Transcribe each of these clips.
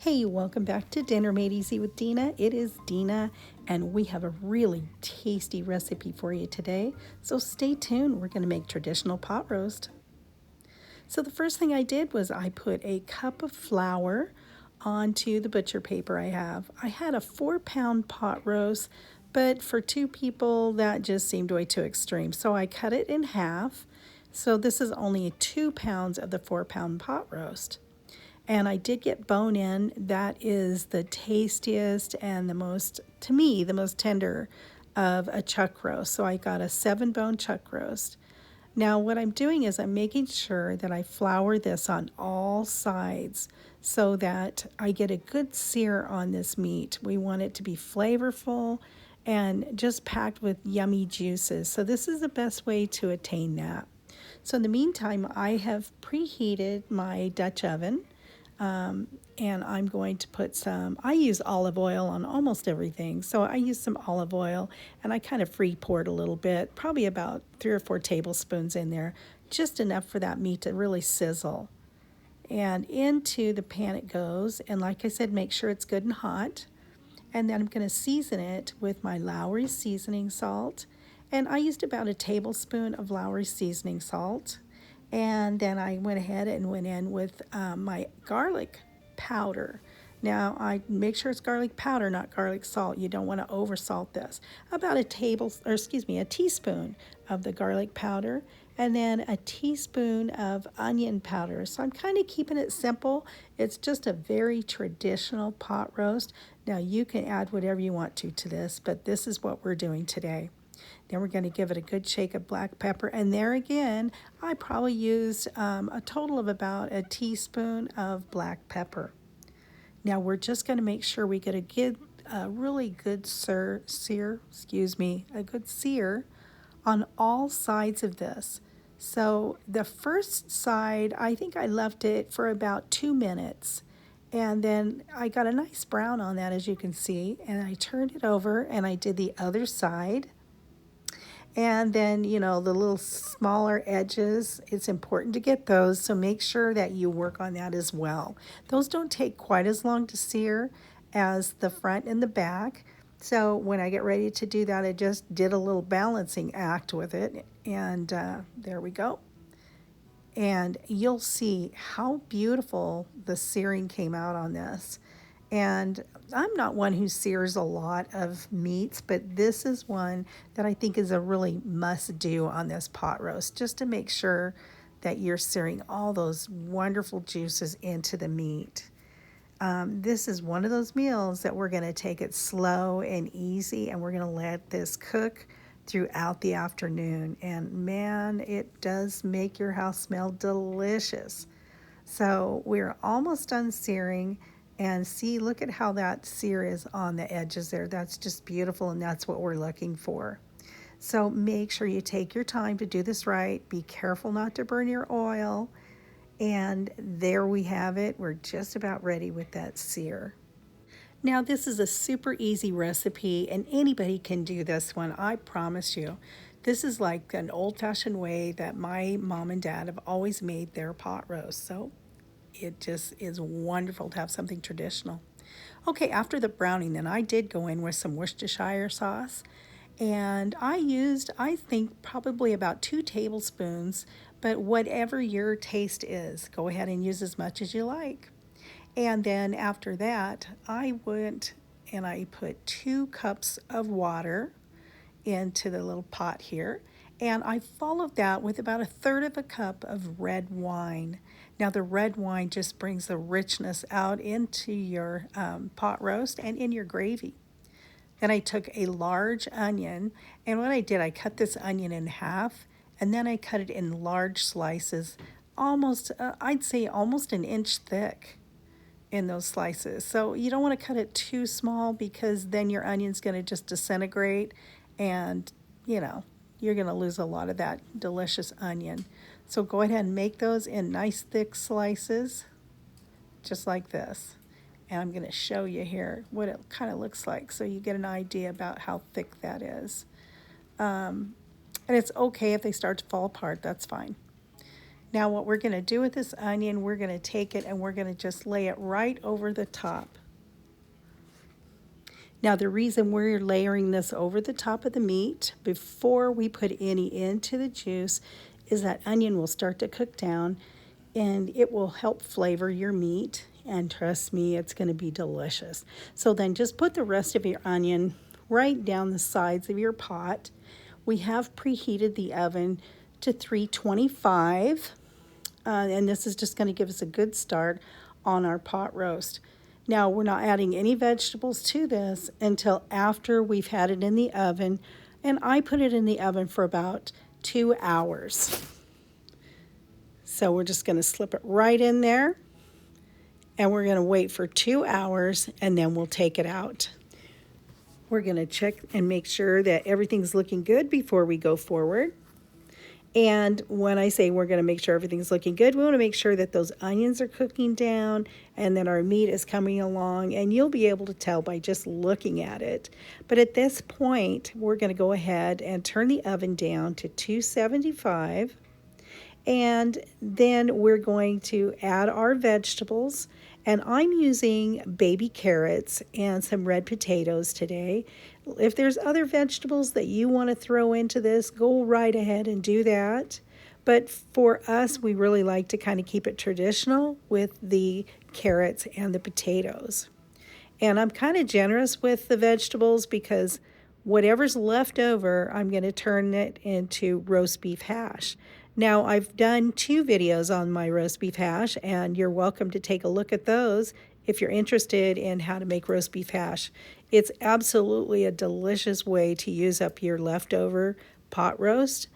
Hey, welcome back to Dinner Made Easy with Dina. It is Dina, and we have a really tasty recipe for you today. So stay tuned. We're going to make traditional pot roast. So the first thing I did was I put a cup of flour onto the butcher paper I have. I had a 4-pound pot roast, but for two people, that just seemed way too extreme. So I cut it in half. So this is only 2 pounds of the 4-pound pot roast. And I did get bone in. That is the tastiest and the most, to me, the most tender of a chuck roast. So I got a 7-bone chuck roast. Now what I'm doing is I'm making sure that I flour this on all sides so that I get a good sear on this meat. We want it to be flavorful and just packed with yummy juices. So this is the best way to attain that. So in the meantime, I have preheated my Dutch oven. And I'm going to put I use olive oil on almost everything. So I use some olive oil and I kind of free poured a little bit, probably about 3 or 4 tablespoons in there, just enough for that meat to really sizzle. And into the pan it goes. And like I said, make sure it's good and hot. And then I'm going to season it with my Lowry seasoning salt. And I used about a tablespoon of Lowry seasoning salt. And then I went ahead and went in with my garlic powder. Now I make sure it's garlic powder, not garlic salt. You don't want to over salt this. About a teaspoon of the garlic powder, and then a teaspoon of onion powder. So I'm kind of keeping it simple. It's just a very traditional pot roast. Now you can add whatever you want to this, but this is what we're doing today. Then we're going to give it a good shake of black pepper. And there again, I probably used a total of about a teaspoon of black pepper. Now we're just going to make sure we get a really good sear on all sides of this. So the first side, I think I left it for about 2 minutes. And then I got a nice brown on that, as you can see. And I turned it over and I did the other side. And then, the little smaller edges, it's important to get those. So make sure that you work on that as well. Those don't take quite as long to sear as the front and the back. So when I get ready to do that, I just did a little balancing act with it. And there we go. And you'll see how beautiful the searing came out on this. And I'm not one who sears a lot of meats, but this is one that I think is a really must do on this pot roast, just to make sure that you're searing all those wonderful juices into the meat. This is one of those meals that we're going to take it slow and easy, and we're going to let this cook throughout the afternoon. And man, it does make your house smell delicious. So we're almost done searing. And see, look at how that sear is on the edges there. That's just beautiful, and that's what we're looking for. So make sure you take your time to do this right. Be careful not to burn your oil. And there we have it. We're just about ready with that sear. Now, this is a super easy recipe, and anybody can do this one, I promise you. This is like an old-fashioned way that my mom and dad have always made their pot roast. So it just is wonderful to have something traditional. Okay, after the browning, then I did go in with some Worcestershire sauce. And I used, I think, probably about 2 tablespoons, but whatever your taste is, go ahead and use as much as you like. And then after that, I went and I put 2 cups of water into the little pot here. And I followed that with about a third of a cup of red wine. Now the red wine just brings the richness out into your pot roast and in your gravy. Then I took a large onion, and what I did, I cut this onion in half, and then I cut it in large slices, I'd say almost an inch thick in those slices. So you don't want to cut it too small because then your onion's going to just disintegrate and, you're going to lose a lot of that delicious onion. So go ahead and make those in nice thick slices, just like this. And I'm going to show you here what it kind of looks like so you get an idea about how thick that is. And it's okay if they start to fall apart, that's fine. Now what we're going to do with this onion, we're going to take it and we're going to just lay it right over the top. Now the reason we're layering this over the top of the meat before we put any into the juice is that onion will start to cook down and it will help flavor your meat, and trust me, it's going to be delicious. So then just put the rest of your onion right down the sides of your pot. We have preheated the oven to 325, and this is just going to give us a good start on our pot roast. Now we're not adding any vegetables to this until after we've had it in the oven, and I put it in the oven for about 2 hours. So we're just going to slip it right in there, and we're going to wait for 2 hours, and then we'll take it out. We're going to check and make sure that everything's looking good before we go forward. And when I say we're going to make sure everything's looking good, we want to make sure that those onions are cooking down and that our meat is coming along, and you'll be able to tell by just looking at it. But at this point, we're going to go ahead and turn the oven down to 275. And then we're going to add our vegetables. And I'm using baby carrots and some red potatoes today. If there's other vegetables that you want to throw into this, go right ahead and do that. But for us, we really like to kind of keep it traditional with the carrots and the potatoes. And I'm kind of generous with the vegetables because whatever's left over, I'm going to turn it into roast beef hash. Now, I've done 2 videos on my roast beef hash, and you're welcome to take a look at those if you're interested in how to make roast beef hash. It's absolutely a delicious way to use up your leftover pot roast.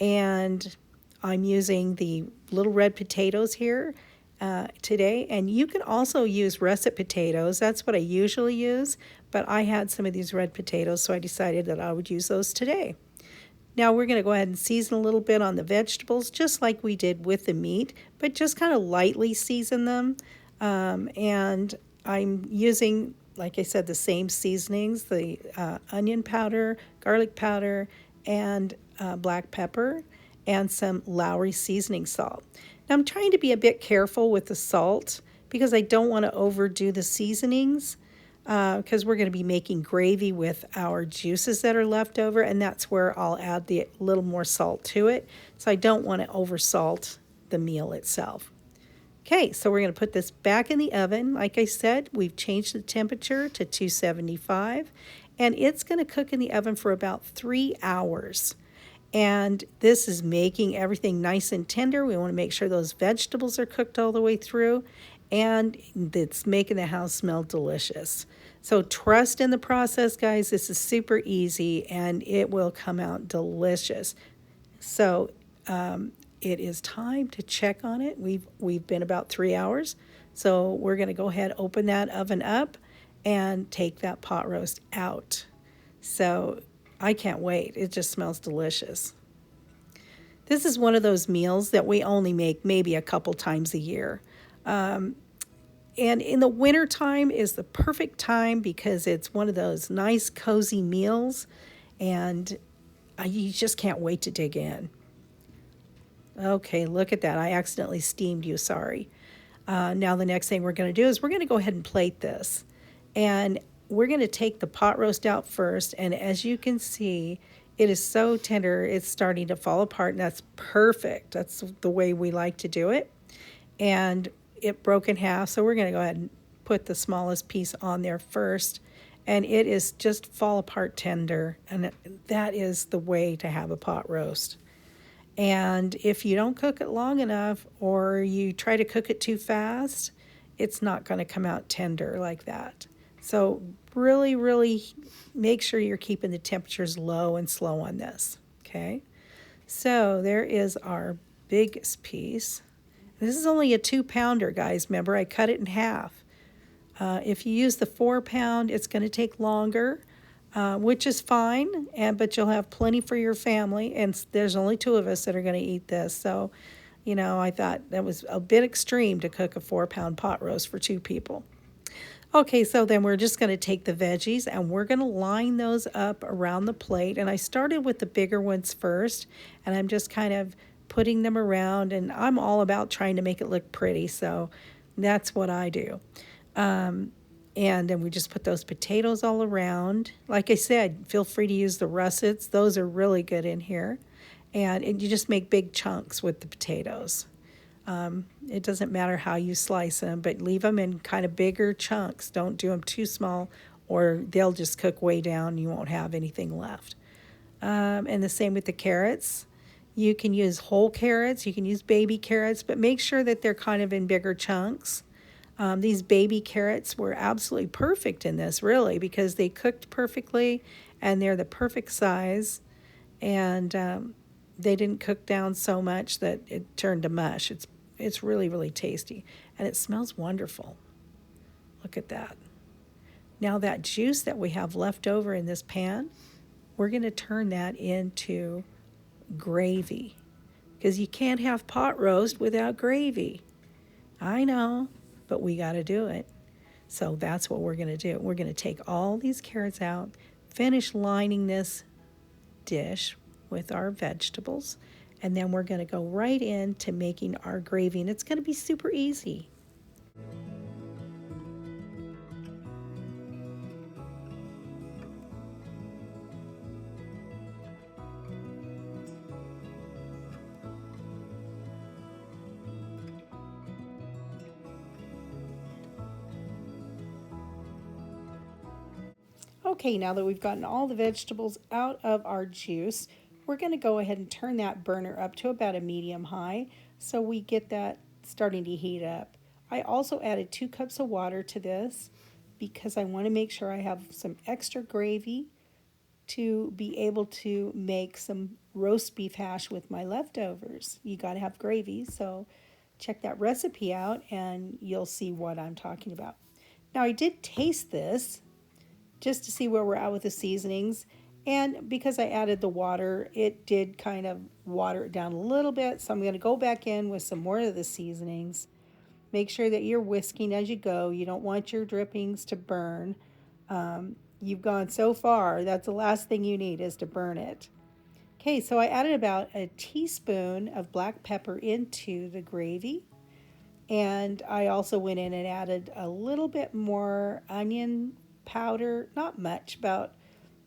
And I'm using the little red potatoes here today, and you can also use russet potatoes. That's what I usually use, but I had some of these red potatoes, so I decided that I would use those today. Now we're going to go ahead and season a little bit on the vegetables, just like we did with the meat, but just kind of lightly season them. And I'm using, like I said, the same seasonings, the onion powder, garlic powder, and black pepper, and some Lowry seasoning salt. Now I'm trying to be a bit careful with the salt because I don't want to overdo the seasonings, because we're going to be making gravy with our juices that are left over, and that's where I'll add the little more salt to it. So I don't want to oversalt the meal itself. Okay, so we're going to put this back in the oven. Like I said, we've changed the temperature to 275, and it's going to cook in the oven for about 3 hours. And this is making everything nice and tender. We want to make sure those vegetables are cooked all the way through, and it's making the house smell delicious. So trust in the process, guys. This is super easy, and it will come out delicious. So it is time to check on it. We've been about 3 hours, so we're going to go ahead, open that oven up, and take that pot roast out. So I can't wait. It just smells delicious. This is one of those meals that we only make maybe a couple times a year. And in the winter time is the perfect time because it's one of those nice, cozy meals, and you just can't wait to dig in. Okay, look at that. I accidentally steamed you, sorry. Now the next thing we're going to do is we're going to go ahead and plate this. And we're going to take the pot roast out first, and as you can see, it is so tender, it's starting to fall apart, and that's perfect. That's the way we like to do it. And it broke in half, so we're going to go ahead and put the smallest piece on there first, and it is just fall apart tender, and that is the way to have a pot roast. And if you don't cook it long enough or you try to cook it too fast, it's not going to come out tender like that. So really, really make sure you're keeping the temperatures low and slow on this, okay? So there is our biggest piece. This is only a 2-pounder, guys. Remember, I cut it in half. If you use the 4-pound, it's going to take longer, which is fine, but you'll have plenty for your family, and there's only 2 of us that are going to eat this. So, you know, I thought that was a bit extreme to cook a 4-pound pot roast for 2 people. Okay, so then we're just going to take the veggies and we're going to line those up around the plate. And I started with the bigger ones first, and I'm just kind of putting them around, and I'm all about trying to make it look pretty, so that's what I do. And then we just put those potatoes all around. Like I said, feel free to use the russets. Those are really good in here. And you just make big chunks with the potatoes. It doesn't matter how you slice them, but leave them in kind of bigger chunks. Don't do them too small, or they'll just cook way down and you won't have anything left. And the same with the carrots. You can use whole carrots, you can use baby carrots, but make sure that they're kind of in bigger chunks. These baby carrots were absolutely perfect in this, really, because they cooked perfectly and they're the perfect size. And they didn't cook down so much that it turned to mush. It's really, really tasty. And it smells wonderful. Look at that. Now that juice that we have left over in this pan, we're going to turn that into gravy. Because you can't have pot roast without gravy. I know, but we got to do it. So that's what we're going to do. We're going to take all these carrots out, finish lining this dish with our vegetables, and then we're going to go right into making our gravy, and it's going to be super easy. Okay, now that we've gotten all the vegetables out of our juice, we're going to go ahead and turn that burner up to about a medium high so we get that starting to heat up. I also added 2 cups of water to this because I want to make sure I have some extra gravy to be able to make some roast beef hash with my leftovers. You got to have gravy, so check that recipe out and you'll see what I'm talking about. Now, I did taste this just to see where we're at with the seasonings. And because I added the water, it did kind of water it down a little bit. So I'm going to go back in with some more of the seasonings. Make sure that you're whisking as you go. You don't want your drippings to burn. You've gone so far, that's the last thing you need is to burn it. Okay, so I added about a teaspoon of black pepper into the gravy. And I also went in and added a little bit more onion powder, not much, about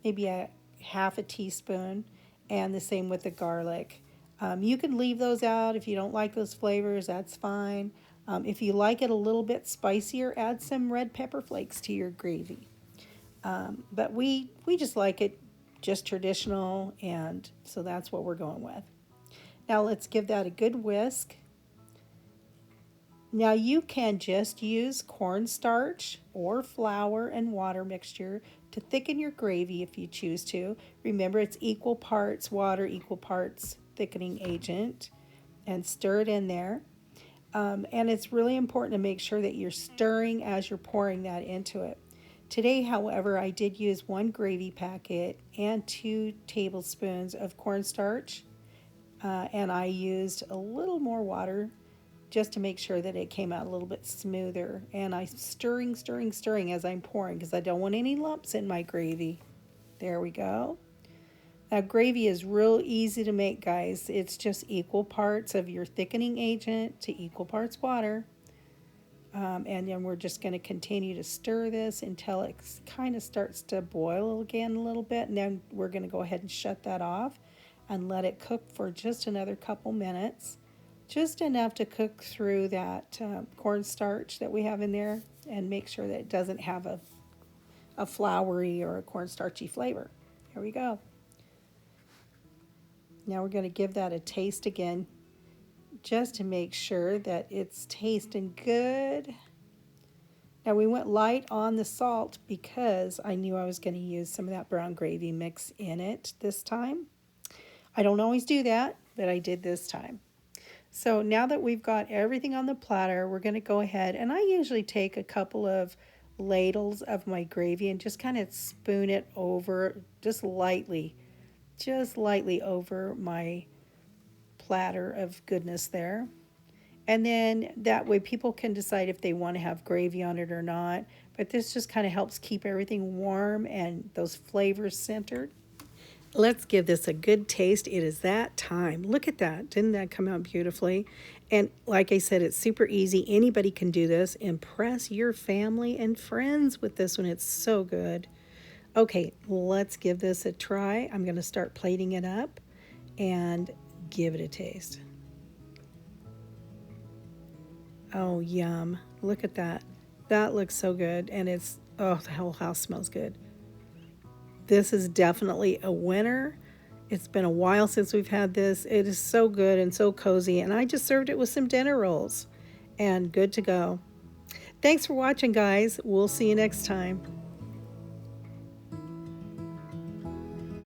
maybe a half a teaspoon, and the same with the garlic. You can leave those out if you don't like those flavors, that's fine. If you like it a little bit spicier, add some red pepper flakes to your gravy. But we just like it just traditional, and so that's what we're going with. Now let's give that a good whisk. Now you can just use cornstarch or flour and water mixture to thicken your gravy if you choose to. Remember, it's equal parts water, equal parts thickening agent, and stir it in there. And it's really important to make sure that you're stirring as you're pouring that into it. Today, however, I did use 1 gravy packet and 2 tablespoons of cornstarch, and I used a little more water just to make sure that it came out a little bit smoother. And I'm stirring as I'm pouring because I don't want any lumps in my gravy. There we go. Now, gravy is real easy to make, guys. It's just equal parts of your thickening agent to equal parts water. And then we're just going to continue to stir this until it kind of starts to boil again a little bit. And then we're going to go ahead and shut that off and let it cook for just another couple minutes. Just enough to cook through that cornstarch that we have in there and make sure that it doesn't have a floury or a cornstarchy flavor. Here we go. Now we're going to give that a taste again just to make sure that it's tasting good. Now we went light on the salt because I knew I was going to use some of that brown gravy mix in it this time. I don't always do that, but I did this time. So now that we've got everything on the platter, we're going to go ahead, and I usually take a couple of ladles of my gravy and just kind of spoon it over just lightly over my platter of goodness there. And then that way people can decide if they want to have gravy on it or not. But this just kind of helps keep everything warm and those flavors centered. Let's give this a good taste. It is that time. Look at that. Didn't that come out beautifully? And like I said, it's super easy. Anybody can do this. Impress your family and friends with this one. It's so good. Okay, let's give this a try. I'm going to start plating it up and give it a taste. Oh, yum. Look at that. That looks so good. And it's, oh, the whole house smells good. This is definitely a winner. It's been a while since we've had this. It is so good and so cozy. And I just served it with some dinner rolls and good to go. Thanks for watching, guys. We'll see you next time.